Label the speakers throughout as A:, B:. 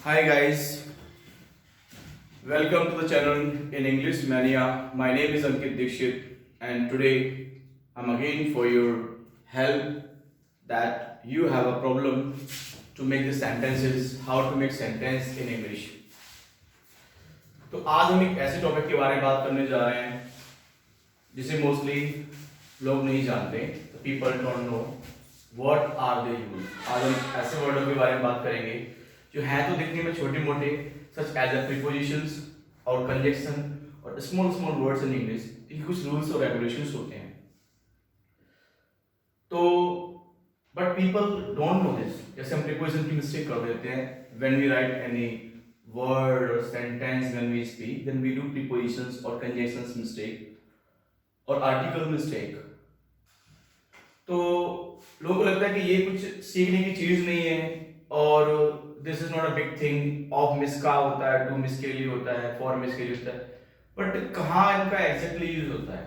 A: Hi guys, welcome to the channel in English Mania. My name is Ankit Dikshit and today I'm again for your help that you have a problem to make the sentences, how to make sentence in English. तो आज हम एक ऐसे topic के बारे में बात करने जा रहे हैं जिसे मोस्टली लोग नहीं जानते, people don't know what are they use. आज हम ऐसे वर्डों के बारे में बात करेंगे जो हैं तो दिखने में छोटे मोटे, सच एज अ प्रीपोजिशंस और कंजक्शन और small small words in English. इनके कुछ रूल्स और रेगुलेशंस होते हैं तो but people don't know this. जैसे हम प्रीपोजिशन की मिस्टेक कर देते हैं when we write any word or sentence, when we speak then we do prepositions or conjunctions mistake और article mistake। तो लोगों को लगता है कि ये कुछ सीखने की चीज नहीं है और this is not a big thing. Of miss का होता है, टू मिस के लिए होता है, फॉर मिस के लिए होता है, बट कहाँ इनका एग्जैक्टली यूज होता है।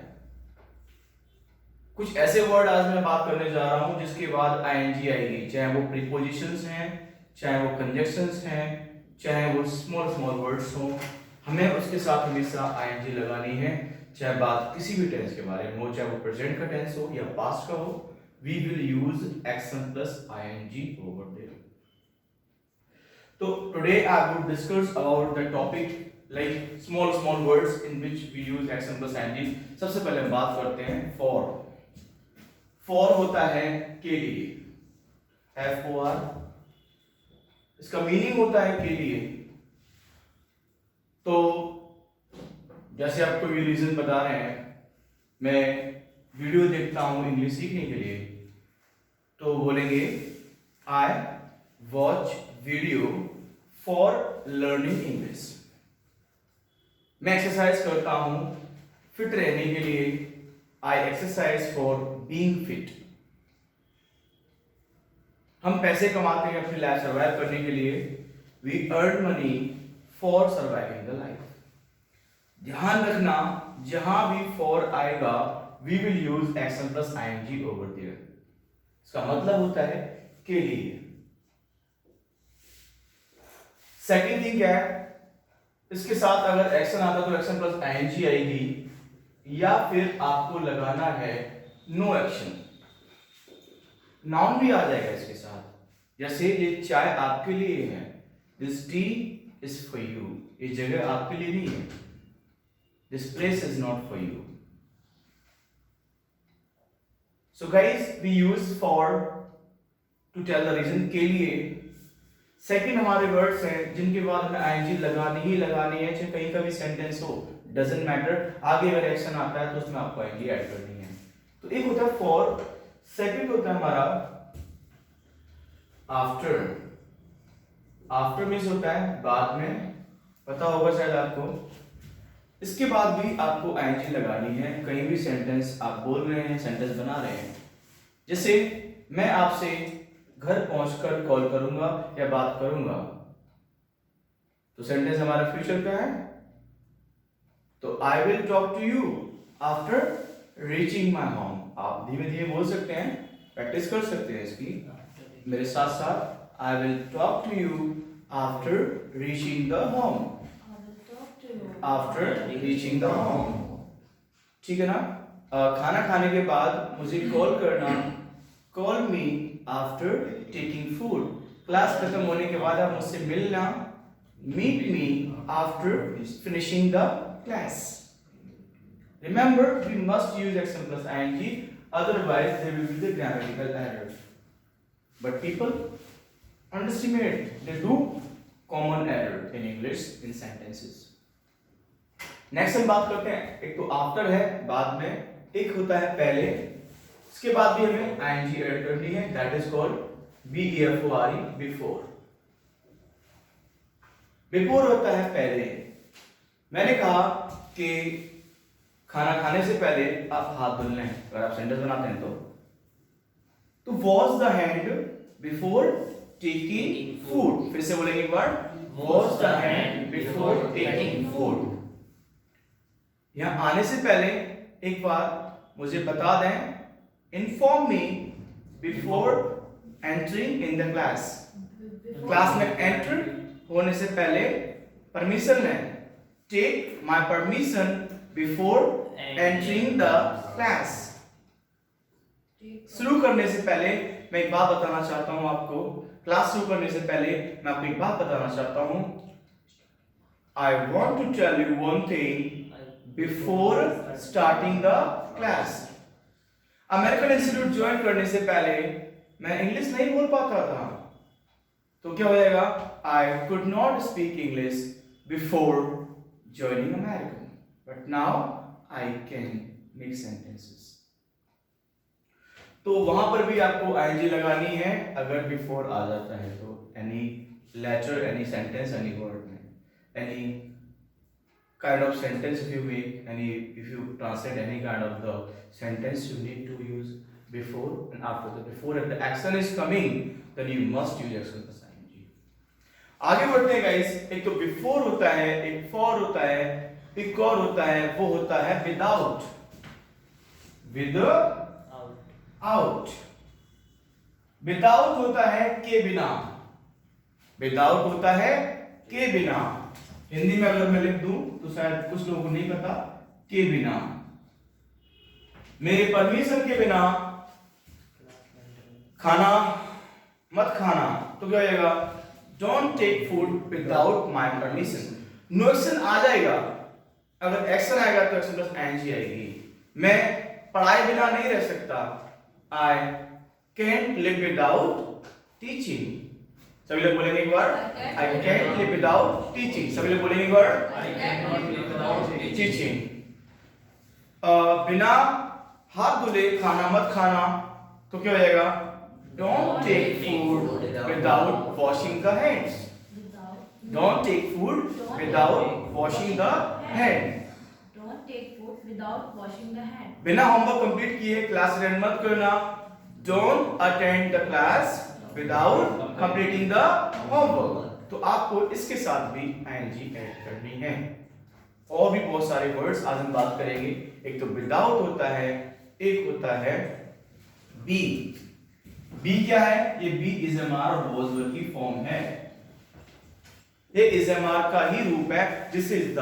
A: कुछ ऐसे वर्ड आज मैं बात करने जा रहा हूँ जिसके बाद आईएनजी आएगी, चाहे वो प्रीपोजिशंस हैं, चाहे वो कंजक्शंस हैं, चाहे वो स्मॉल स्मॉल वर्ड्स हो, हमें उसके साथ हमेशा आईएनजी लगानी है। चाहे बात किसी भी टेंस के बारे में हो, चाहे वो प्रेजेंट का टेंस हो या पास्ट का हो, we will use action plus ING over there. तो today I would discuss about the topic like small small words in which we use action plus ING. सबसे पहले हम बात करते हैं फॉर। फॉर होता है के लिए, FOR। इसका मीनिंग होता है के लिए। तो जैसे आपको ये रीजन बता रहे हैं, मैं वीडियो देखता हूं इंग्लिश सीखने के लिए, तो बोलेंगे I watch video for learning English. मैं एक्सरसाइज करता हूं फिट रहने के लिए, आई एक्सरसाइज फॉर बीइंग फिट। हम पैसे कमाते हैं अपनी लाइफ सर्वाइव करने के लिए, we earn money for surviving the life. ध्यान रखना, जहां भी फॉर आएगा we will use action plus ING over there. इसका मतलब होता है के लिए। सेकंड थिंग क्या है, इसके साथ अगर एक्शन आता तो एक्शन प्लस आईएनजी आएगी, या फिर आपको लगाना है नो एक्शन, नाउन भी आ जाएगा इसके साथ। जैसे ये चाय आपके लिए है, this tea is for you. ये जगह आपके लिए नहीं है, this place is not for you. So guys we use for to tell the reason, के लिए। सेकंड हमारे वर्ड्स हैं जिनके बाद हमें आईएनजी लगानी ही लगानी है, चाहे कहीं का भी सेंटेंस हो, डजंट मैटर। आगे अगर एक्शन आता है तो उसमें आपको आईएनजी ऐड करनी है। तो एक होता है फॉर, सेकंड होता है हमारा आफ्टर। आफ्टर मीन्स होता है बाद में, पता होगा शायद आपको। इसके बाद भी आपको आईएनजी लगानी है, कहीं भी सेंटेंस आप बोल रहे हैं, सेंटेंस बना रहे हैं। जैसे मैं आपसे घर पहुंचकर कॉल करूंगा या बात करूंगा, तो सेंटेंस हमारा फ्यूचर का है, तो I will talk to you after reaching my home. आप धीमे धीमे बोल सकते हैं, प्रैक्टिस कर सकते हैं इसकी मेरे साथ साथ। I will talk to you after reaching the home, after reaching the home. ठीक है ना। खाना खाने के बाद मुझे कॉल करना, call me after taking food. Class खत्म होने के बाद आप मुझसे मिलना, meet me after finishing the class. Remember, we must use action plus ing, otherwise there will be the grammatical error. But people underestimate, they do common error in English in sentences. Next हम बात करते हैं, एक तो after है बाद में, एक होता है पहले, इसके बाद भी हमें ing ऐड करनी है, that is called BEFORE, before. Before होता है पहले। मैंने कहा कि खाना खाने से पहले आप हाथ धुल लें, अगर आप सेंटेंस बनाते हैं तो wash the hand before taking food. फिर से बोलेंगे एक बार, wash the hand before taking food. यहां आने से पहले एक बार मुझे बता दें, inform me before entering in the class. Class में एंटर होने से पहले परमिशन लें। Take my permission before entering the class. शुरू करने से पहले मैं एक बात बताना चाहता हूं आपको। क्लास शुरू करने से पहले मैं आपको एक बात बताना चाहता हूं। I want to tell you one thing before starting the class. American institute join करने से पहले मैं इंग्लिश नहीं बोल पाता था, तो क्या हो जाएगा? I could not speak English before joining American, but now I can make sentences. तो वहां पर भी आपको ing लगानी है अगर बिफोर आ जाता है तो। Any letter, any sentence, any word में, any kind of sentence if you make, if you translate any kind of the sentence, you need to use before and after. The before if the action is coming, then you must use action plus ing. आगे बढ़ते हैं guys. एक तो before होता है, एक for होता है, एक और होता है, वो होता है विदाउट। विदाउट विदाउट होता है के बिना। विदाउट होता है के बिना। हिंदी में अगर मैं लिख दूं तो शायद कुछ लोगों को नहीं पता। के बिना, मेरे परमिशन के बिना खाना मत खाना। तो क्या हो जाएगा? Don't take food without my permission. No action आ जाएगा। अगर एक्शन आएगा तो एक्शन प्लस एनजी आएगी। मैं पढ़ाए बिना नहीं रह सकता। I can't live without teaching. सभी लोग बोलेंगे एक बार, I can't live without teaching. सभी लोग बोलेंगे एक बार, I can not live without teaching. बिना हाथ धुले खाना मत खाना। तो क्या हो जाएगा? Don't take food without washing the hands. Don't take food without washing the hand.
B: Don't take food without washing the hand.
A: बिना होमवर्क कंप्लीट किए क्लास अटेंड मत करना। Don't attend the class without completing the homework. तो आपको इसके साथ भी ing add करनी है। और भी बहुत सारे वर्ड्स आज हम बात करेंगे। एक तो विदाउट होता है, एक होता है बी। बी क्या है? ये बी इजमार और वॉज वर्ब की फॉर्म है। ये इजमार का ही रूप है। This is the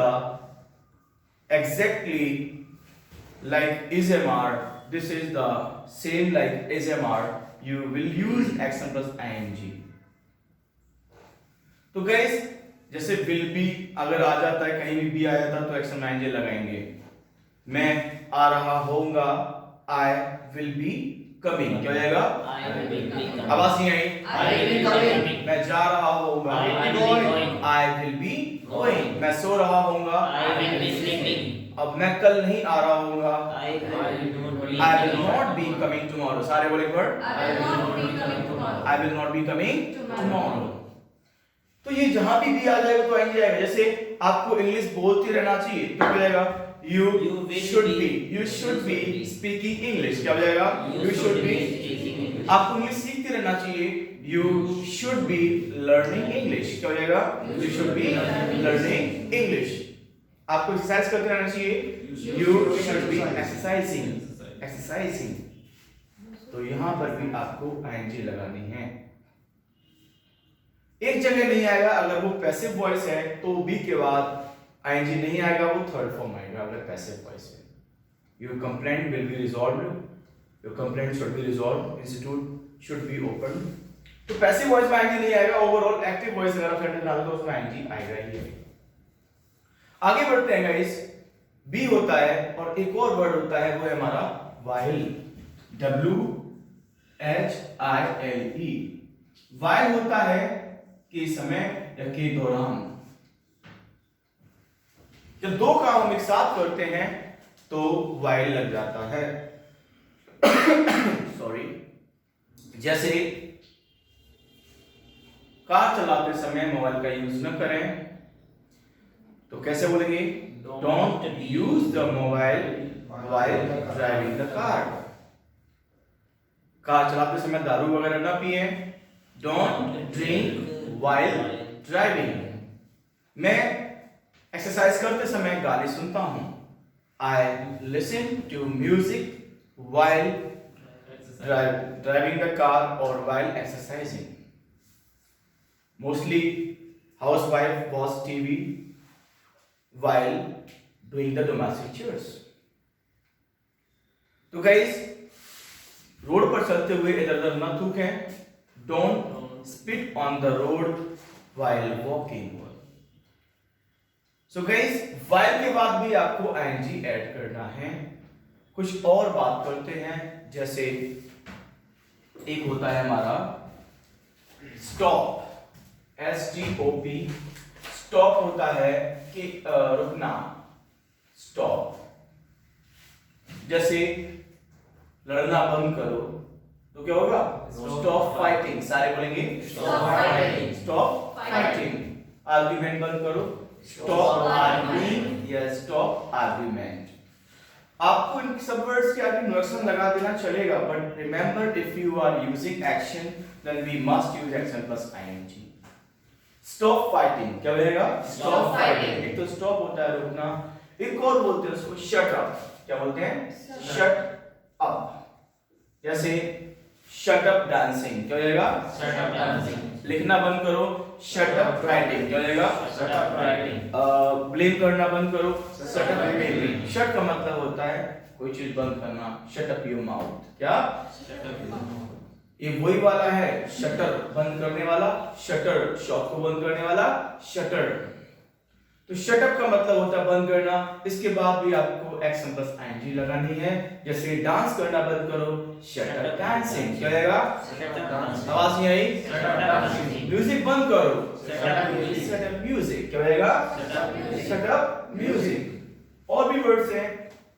A: exactly like ismr. This is the same like ismr. You will use action plus ing. तो guys, जैसे will be अगर आ जाता है, कहीं भी आ जाता तो एक्शन ing लगाएंगे। मैं आ रहा होऊंगा, I will be coming। क्या हो जाएगा? आवाज नहीं आई?
B: I will be coming।
A: मैं जा रहा होऊंगा, I will be going। मैं सो रहा होऊंगा,
C: I will be sleeping।
A: अब मैं कल नहीं आ रहा होऊंगा,
C: I
A: will not be coming tomorrow। सारे बोले एक बार,
B: I will not be coming tomorrow।
A: I will not be coming tomorrow। तो ये जहां भी आ जाएगा तो आएंगे जाएगा। जैसे आपको इंग्लिश बोलते रहना चाहिए तो क्या हो जाएगा? You should be speaking English। क्या हो जाएगा? You should be। आपको इंग्लिश सीखते रहना चाहिए। You should be learning English। क्या हो जाएगा? You should be learning English। आपको एक्सरसाइज करते रहना चाहिए। You should be exercising। तो यहां पर भी आपको ing लगानी है। एक जगह नहीं आएगा अगर वो पैसिव वॉइस है तो बी के बाद ing नहीं आएगा, वो थर्ड फॉर्म आएगा अगर पैसिव वॉइस है। Your complaint will be resolved। Your complaint should be resolved। Institute should be opened। तो पैसिव वॉइस में ing नहीं आएगा। ओवरऑल एक्टिव वॉइस अगर आप सेंटेंस डालोगे तो उसमें ing आएगा ही। आगे बढ़ते हैं गाइस। बी होता है और एक और वर्ड होता है, वो है हमारा while। WHILE। while होता है के समय या के दौरान। जब दो काम हम एक साथ करते हैं तो while लग जाता है। सॉरी। जैसे कार चलाते समय मोबाइल का यूज न करें, तो कैसे बोलेंगे? Don't use the mobile while driving the car. Car चलाते समय दारू वगैरह ना पिए। Don't drink while driving। मैं एक्सरसाइज करते समय गाने सुनता हूं। I listen to music while driving the car or while exercising। Mostly housewife watch TV while doing the domestic chores. तो गाइस रोड पर चलते हुए इधर उधर न थूकें. Don't spit on the road while walking. So guys, while के बाद भी आपको ing ऐड करना है. कुछ और बात करते हैं, जैसे एक होता है हमारा स्टॉप, STOP. स्टॉप होता है कि रुकना, स्टॉप. जैसे लड़ना बंद करो तो क्या होगा? Stop fighting. सारे बोलेंगे
B: Stop fighting.
A: Stop fighting. Argument बंद करो, स्टॉप आर्ग्यूइंग या स्टॉप आर्ग्यूमेंट. आपको इन सब वर्ड्स के आगे इंवर्सन लगा देना चलेगा, but remember if you are using action then we must use action plus ing. Stop fighting क्या बनेगा?
B: Stop fighting.
A: एक तो स्टॉप होता है रुकना, एक और बोलते हैं उसको शट अप. क्या बोलते हैं? Shut up. जैसे शट अप डांसिंग क्या बनेगा?
B: Shut up dancing.
A: लिखना बंद करो, शट अप राइटिंग क्या बनेगा?
B: Shut up writing.
A: ब्लेम करना बंद करो, शट अप ब्लेमिंग. शट का मतलब होता है कोई चीज बंद करना, शट अप योर माउथ. क्या?
B: Shut up your mouth.
A: ये वही वाला है, शटर बंद करने वाला, शटर शॉप को बंद करने वाला, शटर. तो शट अप का मतलब होता है बंद करना. इसके बाद भी आपको एक्शन प्लस ing लगानी है. जैसे डांस करना बंद करो, शट अप डांसिंग क्या रहेगा?
B: Shut up dancing.
A: आवाज नहीं आई?
B: Shut up dancing.
A: म्यूजिक बंद करो,
B: Shut up music.
A: Shut up music क्या रहेगा?
B: Shut up music.
A: Shut up music. और भी वर्ड्स हैं,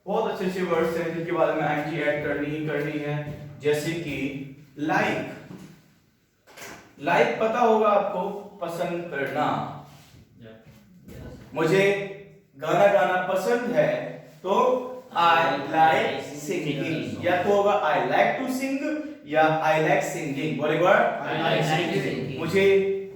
A: बहुत अच्छे अच्छे वर्ड्स हैं जिनके बारे में ing ऐड करनी ही करनी है. जैसे कि लाइक. लाइक पता होगा आपको, पसंद करना. मुझे गाना गाना पसंद है तो आई लाइक सिंगिंग. या तो होगा आई लाइक टू सिंग या आई लाइक सिंगिंग. बोल एक बार.
B: I like singing.
A: मुझे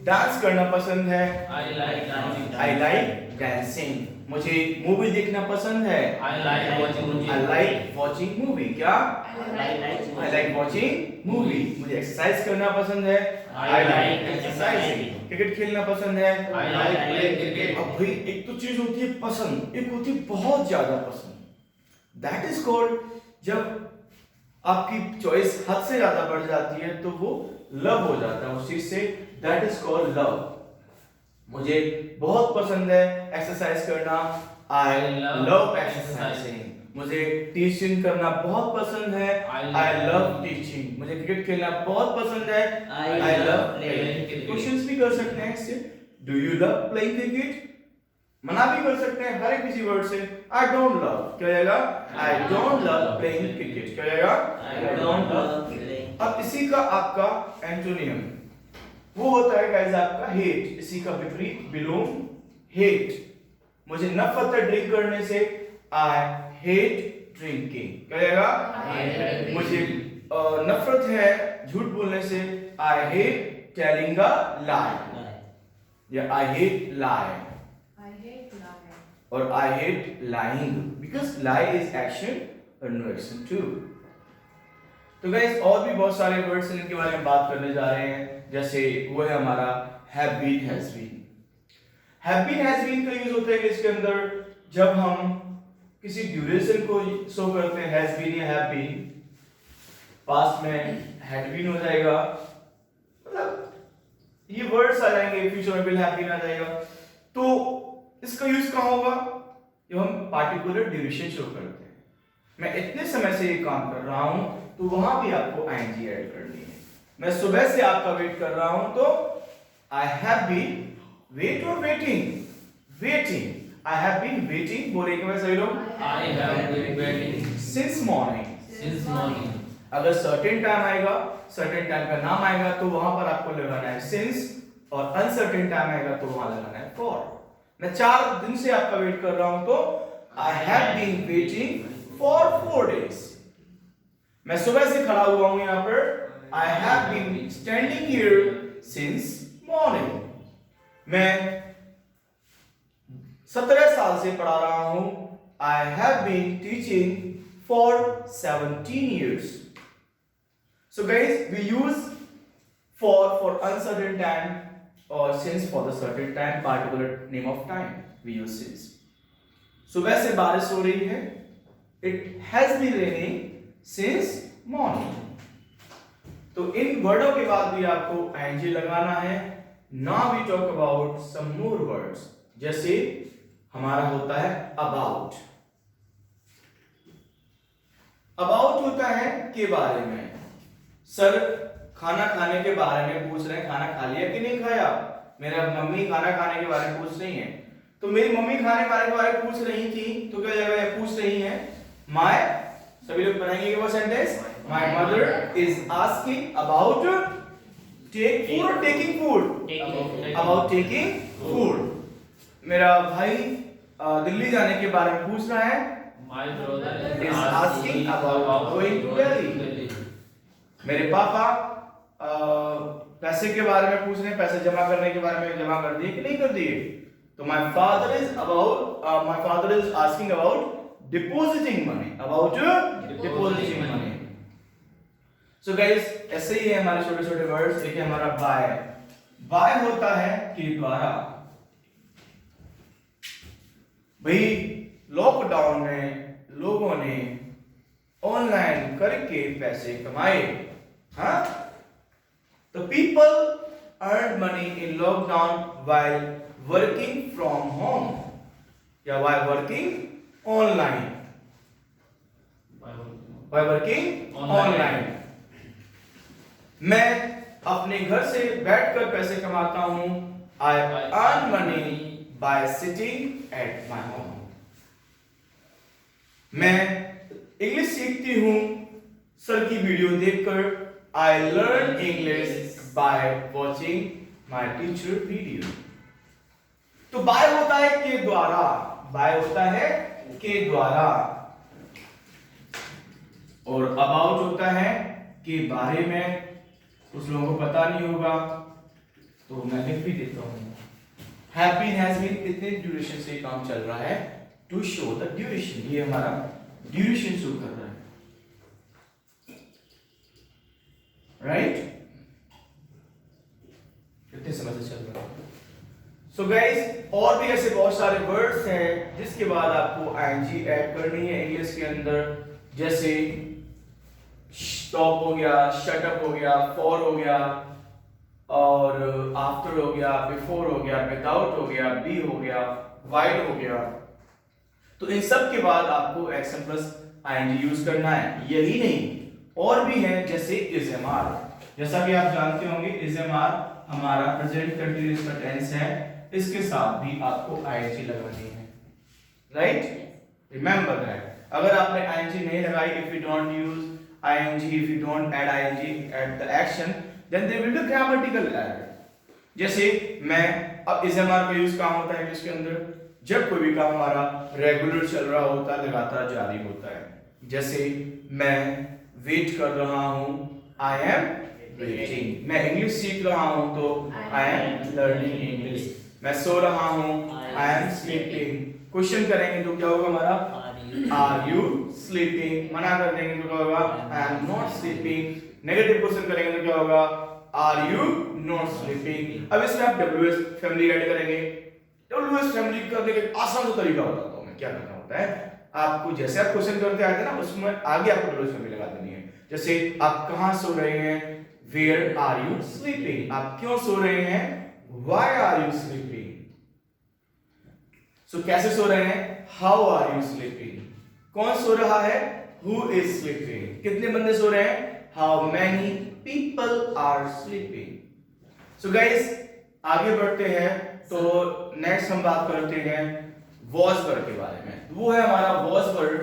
A: डांस करना पसंद है,
B: I like dancing.
A: I like dancing. मुझे मूवी देखना पसंद है,
B: I like watching movie.
A: I like watching movie. क्या?
B: I like
A: I like watching movie. मुझे एक्सरसाइज करना पसंद है,
B: I like exercising.
A: क्रिकेट खेलना पसंद है,
B: I like playing cricket.
A: अब भाई एक तो चीज होती है पसंद, एक होती है बहुत ज्यादा पसंद. दैट इज कॉल्ड, जब आपकी चॉइस हद से ज्यादा बढ़ जाती है तो वो लव हो जाता है उस चीज से. That is called love. मुझे बहुत पसंद है एक्सरसाइज करना, आई
B: I love
A: लव एक्सरसाइजिंग. मुझे टीचिंग करना बहुत पसंद है,
B: I
A: I
B: love
A: love teaching. मुझे क्रिकेट खेलना बहुत पसंद है,
B: I
A: I love
B: love
A: playing.
B: playing cricket.
A: Questions भी कर सकते हैं इससे. Do you love playing cricket? मना भी कर सकते हैं हर एक किसी वर्ड से. आई डोंट लव क्या रहेगा? I don't love playing cricket क्या रहेगा?
B: I don't love playing.
A: अब इसी का आपका एंटोनियम वो होता है गाइस आपका हेट. इसी का विपरीत बिलोंग, हेट. मुझे नफरत है ड्रिंक करने से, आई हेट ड्रिंकिंग क्या रहेगा?
B: I hate
A: मुझे नफरत है झूठ बोलने से, आई हेट टेलिंग अ लाई या I hate lie.
B: I hate lying.
A: और I hate lying because lie is action और नो एक्शन टू. तो गाइस और भी बहुत सारे वर्ड्स हैं जिनके बारे में बात करने जा रहे हैं. जैसे वो है हमारा have been, has been. Have been has been का यूज होता है इसके अंदर जब हम किसी ड्यूरेशन को शो करते हैं. हैज बीन या हैव बीन, पास्ट में हैड बीन हो जाएगा, मतलब ये वर्ड्स आ जाएंगे. फ्यूचर में विल हैव बीन आ जाएगा. तो इसका यूज कहाँ होगा? जब हम पार्टिकुलर ड्यूरेशन शो करते हैं. मैं इतने समय से ये काम कर रहा हूं तो वहां भी आपको ing ऐड करनी है. मैं सुबह से आपका वेट कर रहा हूं तो आई हैव बीन वेट और waiting, waiting. I have been waiting बोलेंगे मैं सभी लोग.
B: I have been waiting
A: since morning.
B: since morning.
A: अगर सर्टेन टाइम आएगा, सर्टेन टाइम का नाम आएगा तो वहां पर आपको लगाना है सिंस, और अनसर्टेन टाइम आएगा तो वहां लगाना है फॉर. मैं 4 दिन से आपका वेट कर रहा हूं तो I have been waiting for 4 days. मैं सुबह से खड़ा हुआ हूं यहां पर, I have been standing here since morning. मैं 17 साल से पढ़ा रहा हूं, I have been teaching for 17 years. So guys, we use for uncertain time or since for the certain time, particular name of time we use since. सुबह से बारिश हो रही है. It has been raining since morning. तो इन वर्डों के बाद भी आपको ing लगाना है. Now we talk about some more words. जैसे हमारा होता है about. About होता है के बारे में. सर खाना खाने के बारे में पूछ रहे हैं, खाना खा लिया कि नहीं खाया. मेरा मम्मी खाना खाने के बारे में पूछ रही है. तो मेरी मम्मी खाने के बारे में पूछ रही थी, तो क्या जगह पूछ रही है my, सभी लोग बनाएंगे वो sentence. My mother is asking about take food or taking food. About taking food. मेरा भाई दिल्ली जाने के बारे में पूछ रहा है.
B: My brother
A: is asking about going to Delhi. मेरे पापा पैसे के बारे में पूछ रहे हैं, पैसे जमा करने के बारे में, जमा कर दिए कि नहीं कर दिए. तो my father is asking about depositing money. About depositing money. So guys, ऐसे ही है हमारे छोटे छोटे वर्ड्स. देखिए हमारा by. by होता है के द्वारा. भाई लॉकडाउन में लोगों ने ऑनलाइन करके पैसे कमाए. हाँ, the people earned money in lockdown while working from home या while working online. By working online. मैं अपने घर से बैठकर पैसे कमाता हूँ. I earn money by sitting at my home. मैं इंग्लिश सीखती हूँ सर की वीडियो देखकर. I learn English by watching my teacher video. तो by होता है के द्वारा. by होता है के द्वारा. और about होता है के बारे में. कुछ लोगों को पता नहीं होगा तो मैं लिख भी देता हूँ. have been, has been कितने ड्यूरेशन से काम चल रहा है. to show the duration. ये हमारा ड्यूरेशन शो कर रहा है. राइट कितने समय से चल रहा है. सो गाइस और भी ऐसे बहुत सारे वर्ड्स हैं जिसके बाद आपको ing ऐड करनी है इंग्लिश के अंदर. जैसे स्टॉप हो गया, शट अप हो गया, फॉर हो गया, और आफ्टर हो गया, बिफोर हो गया, विदाउट हो गया, बी हो गया, वाइल हो गया. तो इन सब के बाद आपको एक्शन प्लस ing यूज करना है. यही नहीं और भी है जैसे is mr. जैसा कि आप जानते होंगे is mr हमारा प्रेजेंट कंटीन्यूअस का टेंस है. इसके साथ भी आपको ing लगानी है. Right, remember that. अगर आपने ing नहीं लगाई, if you don't use ing, if you don't add ing at the action, then there will be grammatical error. जैसे मैं अब is mr का यूज कहाँ होता है इंग्लिश के अंदर? जब कोई भी काम हमारा रेगुलर चल रहा होता है, लगातार जारी होता है. जैसे मैं वेट कर रहा हूँ, I am waiting. मैं इंग्लिश सीख रहा हूँ तो I am learning English. मैं सो रहा हूँ, I am sleeping. क्वेश्चन करेंगे तो क्या होगा हमारा? Are you sleeping? मना कर देंगे तो क्या होगा? I am not sleeping. Negative question करेंगे तो क्या होगा? Are you not sleeping? अब इसमें आप WS फैमिली ऐड करेंगे. WS फैमिली करने का आसान सा तरीका बताता हूँ मैं क्या करना होता है. आपको जैसे आप क्वेश्चन करते आते हैं ना, उसमें आगे आपको WS फैमिली लगा देनी है. जैसे आप कहाँ सो रहे हैं? Where are you sleeping? आप क्यों सो रहे हैं? Why are you sleeping? So कैसे सो रहे हैं? How are you sleeping? कौन सो रहा है? Who is sleeping? कितने बंदे सो रहे हैं? How many people are sleeping? So guys आगे बढ़ते हैं. तो नेक्स्ट हम बात करते हैं वॉज वर्ड के बारे में. वो है हमारा वॉज वर्ड.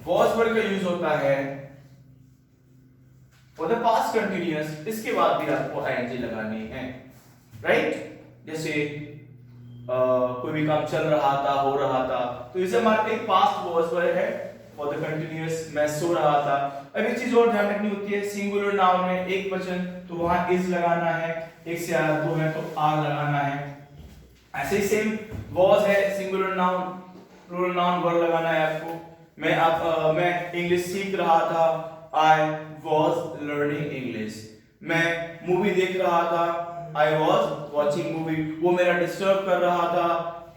A: वॉज वर्ड का यूज होता है फॉर द पास्ट कंटिन्यूअस. इसके बाद भी आपको ing लगानी है. राइट, जैसे कोई भी काम चल रहा था, हो रहा था, तो इसे हमारा एक पास्ट वॉज वर्ड है फॉर द कंटिन्यूअस. मैं सो रहा था. अब एक चीज और ध्यान रखनी होती है, सिंगुलर नाउन है, एक वचन, तो वहां इज लगाना है. एक से ज्यादा दो है तो आर लगाना है. ऐसे ही सेम वॉज है, singular noun, plural noun word लगाना है आपको. मैं इंग्लिश सीख रहा था, आई वॉज लर्निंग इंग्लिश. मैं मूवी देख रहा था, आई वॉज watching movie. वो मेरा डिस्टर्ब कर रहा था.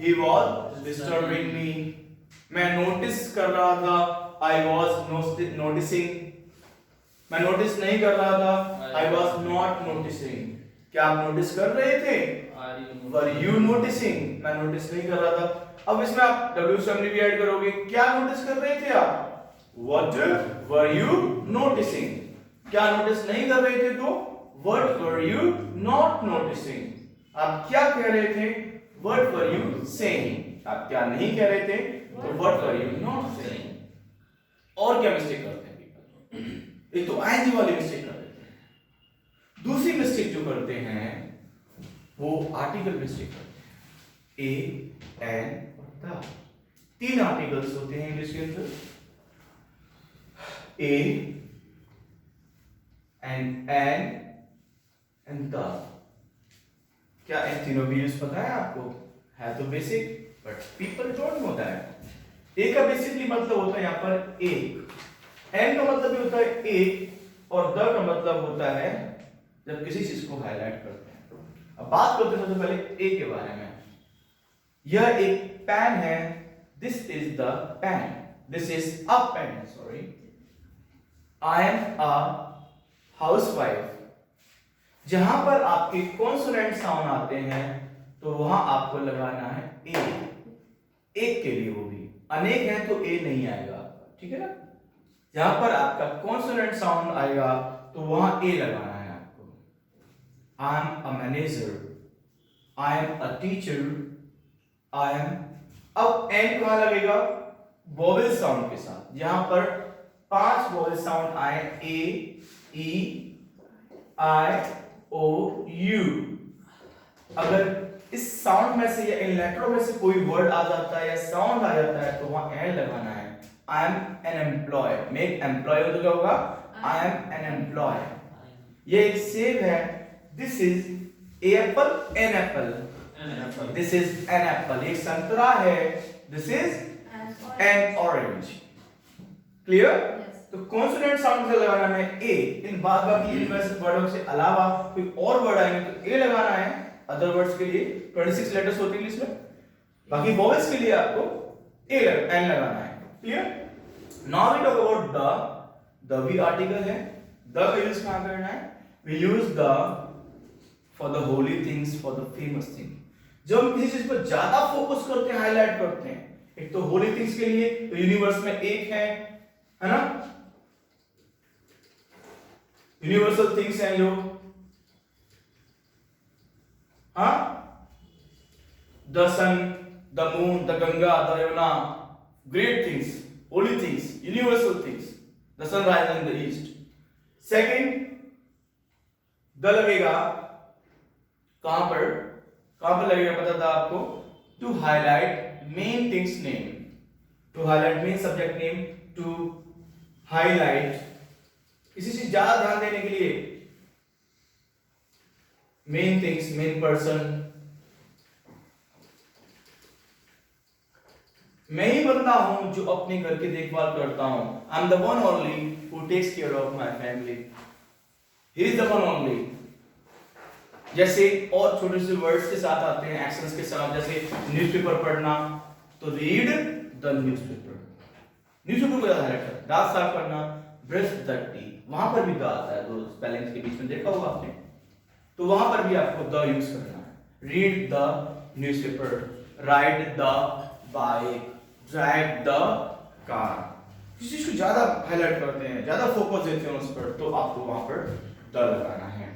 A: He was disturbing me. मैं नोटिस कर रहा था. I was noticing. मैं नोटिस नहीं कर रहा था. I was not noticing. क्या आप नोटिस कर रहे थे? Were you noticing? मैं नोटिस नहीं कर रहा था. अब इसमें आप WSMD भी ऐड करोगे. क्या नोटिस कर रहे थे आप? What were you noticing? क्या नोटिस नहीं कर रहे थे तो What were you not noticing? आप क्या कह रहे थे? What were you saying? आप क्या नहीं कह रहे थे तो What were you not saying? और क्या मिस्टेक करते हैं people? एक तो ING वाली मिस्टेक कर देते हैं. दूसरी मिस्टेक जो करते हैं वो आर्टिकल मिस्टेक करते हैं. A, an और the. 3 आर्टिकल्स होते हैं इंग्लिश के अंदर. A and the. क्या इन तीनों भी यूज पता है आपको? है तो basic, but people don't know that. A का बेसिकली मतलब होता है यहाँ पर एक. एन का मतलब भी होता है एक और द का मतलब होता है जब किसी चीज को हाईलाइट करते हैं. अब बात करते हैं सबसे पहले ए के बारे में. यह एक पेन है. This is the pen. This is a pen. Sorry. I am a housewife. जहां पर आपके कॉन्सोनेंट साउंड आते हैं तो वहां आपको लगाना है ए. एक के लिए वो भी. अनेक है तो ए नहीं आएगा. ठीक है ना. जहां पर आपका कॉन्सोनेंट साउंड आएगा तो वहां ए लगाना है आपको. I am a manager. I am a teacher. I am. अब एन कहां लगेगा? वोवेल साउंड के साथ. जहां पर 5 वोवेल साउंड आए. ए, ई, आई, ओ, यू. अगर इस साउंड में से या इन लेटरों में से कोई वर्ड आ जाता है या साउंड आ जाता है तो वहां एन लगाना है. I am an employee. में एक एम्प्लॉय हो तो क्या होगा? I am an employee. ये एक सेब है. This is a apple. An apple. This is an apple. एक संतरा है. This is an orange. Clear? तो कॉन्सोनेंट साउंड से लगाना है ए. इन बाकी यूनिवर्सल वर्डों से अलावा कोई और वर्ड आएंगे तो ए लगाना है. अदर वर्ड्स के लिए 26 लेटर्स होते हैं इंग्लिश में. बाकी वोवेल्स के लिए आपको एन लगाना है. Clear? Now we talk about the. The भी आर्टिकल है. द का यूज कहां करना है? We use the for the holy things, for the famous thing. जब हम किसी चीज पर ज्यादा फोकस करते हैं, हाईलाइट करते हैं. एक तो होली थिंग्स के लिए तो यूनिवर्स में एक है ना. यूनिवर्सल थिंग्स हैं जो the sun, the moon, the Ganga, the Yamuna. Great things, holy things, universal things. The sun rise in the east. Second the लगेगा कहां पर लगेगा पता था आपको? To highlight main things name. To highlight main subject name. To highlight किसी चीज ज्यादा ध्यान देने के लिए. Main things, main person. मैं ही बंदा हूं जो अपने घर की देखभाल करता हूं. I am the one only who takes care of my family. He is the one only. जैसे और छोटे से वर्ड्स के साथ आते हैं, एक्शंस के साथ. जैसे न्यूज़पेपर पढ़ना तो रीड द न्यूज़पेपर. न्यूज़पेपर को ज्यादा हाईलाइट करना. दांत साफ करना, ब्रश द टीथ. वहां पर भी द आता है. दो स्पेलिंग्स के बीच में देखा होगा आपने. तो वहां पर भी आपको द यूज करना है. Read the newspaper, ride the bike, drive the car. किसी चीज को ज्यादा हाईलाइट करते हैं, ज्यादा फोकस देते हैं उस पर, तो आपको वहां पर द लगाना है.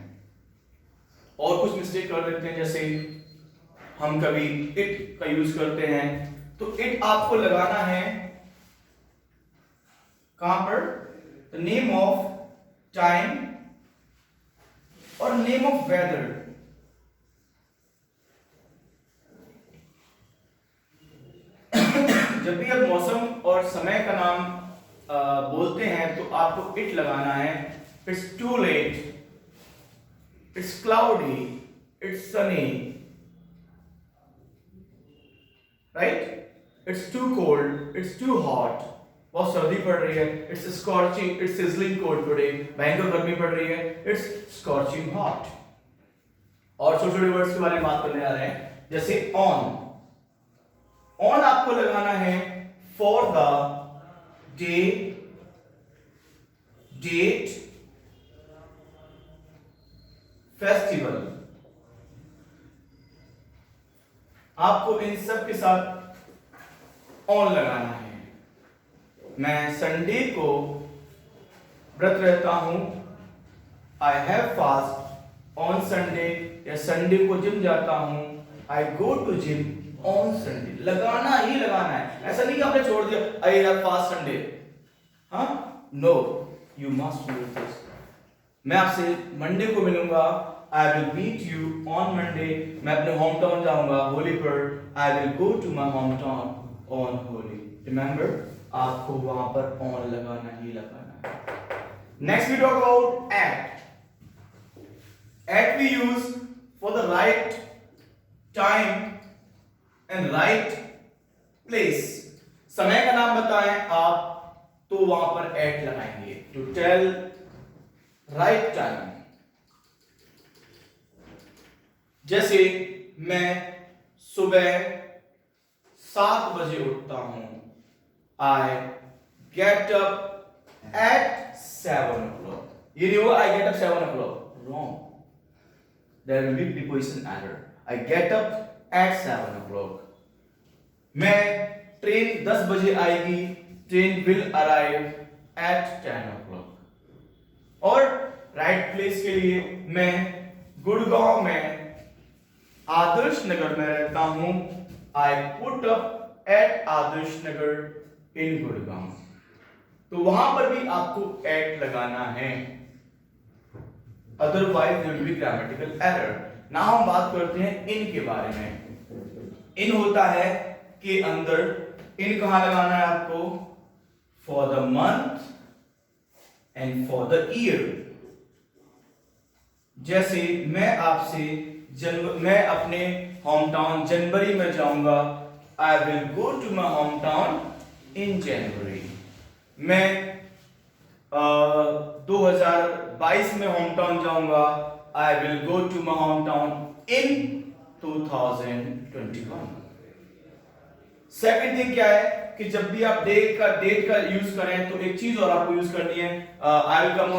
A: और कुछ मिस्टेक कर देते हैं. जैसे हम कभी इट का यूज करते हैं तो इट आपको लगाना है कहां पर? द नेम ऑफ टाइम और नेम ऑफ वेदर. जब भी आप मौसम और समय का नाम बोलते हैं तो आपको इट लगाना है. It's too late, it's cloudy, it's sunny. Right? It's too cold, it's too hot. बहुत सर्दी पड़ रही है. It's scorching, it's sizzling cold today. भयंकर गर्मी पड़ रही है. It's scorching hot. और छोटे छोटे वर्ड्स के बारे में बात करने जा रहे हैं, जैसे ऑन। ऑन आपको लगाना है for the day, date, festival. आपको इन सब के साथ ऑन लगाना है। मैं संडे को व्रत रहता हूं, I have fast on Sunday, या संडे को जिम जाता हूं, I go to gym on Sunday. लगाना ही लगाना है, ऐसा नहीं कि आपने छोड़ दिया आई हैव फास्ट संडे। हाँ, no, you must do this. मैं आपसे मंडे को मिलूंगा, I will meet you on Monday. मैं अपने होम टाउन जाऊंगा होली पर, I will go to my home town on Holi. Remember, आपको वहां पर ऑन लगाना ही लगाना है। Next we talk about at. At we use for the right time and right place. समय का नाम बताएं आप तो वहां पर एट लगाएंगे, टू टेल राइट टाइम। जैसे मैं सुबह 7 बजे उठता हूं, आई गेट अप एट 7 o'clock। ये नहीं होगा I get up 7 o'clock, wrong, there will be preposition error. I get up at 7 o'clock। मैं ट्रेन 10 बजे आएगी, train will arrive at 10 o'clock। और राइट प्लेस के लिए मैं गुड़गांव में आदर्श नगर में रहता हूं, I put up at Adarsh Nagar in Gurgaon. तो वहां पर भी आपको एट लगाना है, otherwise there will be grammatical error. ना हम बात करते हैं इन के बारे में। इन होता है कि अंदर, इन कहां लगाना है आपको, for the month and for the year. जैसे मैं मैं अपने होम टाउन जनवरी में जाऊंगा, I will go to my home town in January. मैं 2022 में होम टाउन जाऊंगा, I will go to my home town in 2021। Second thing क्या है कि जब भी आप डेट का यूज करें तो एक चीज और आपको यूज करनी है, आई विल कम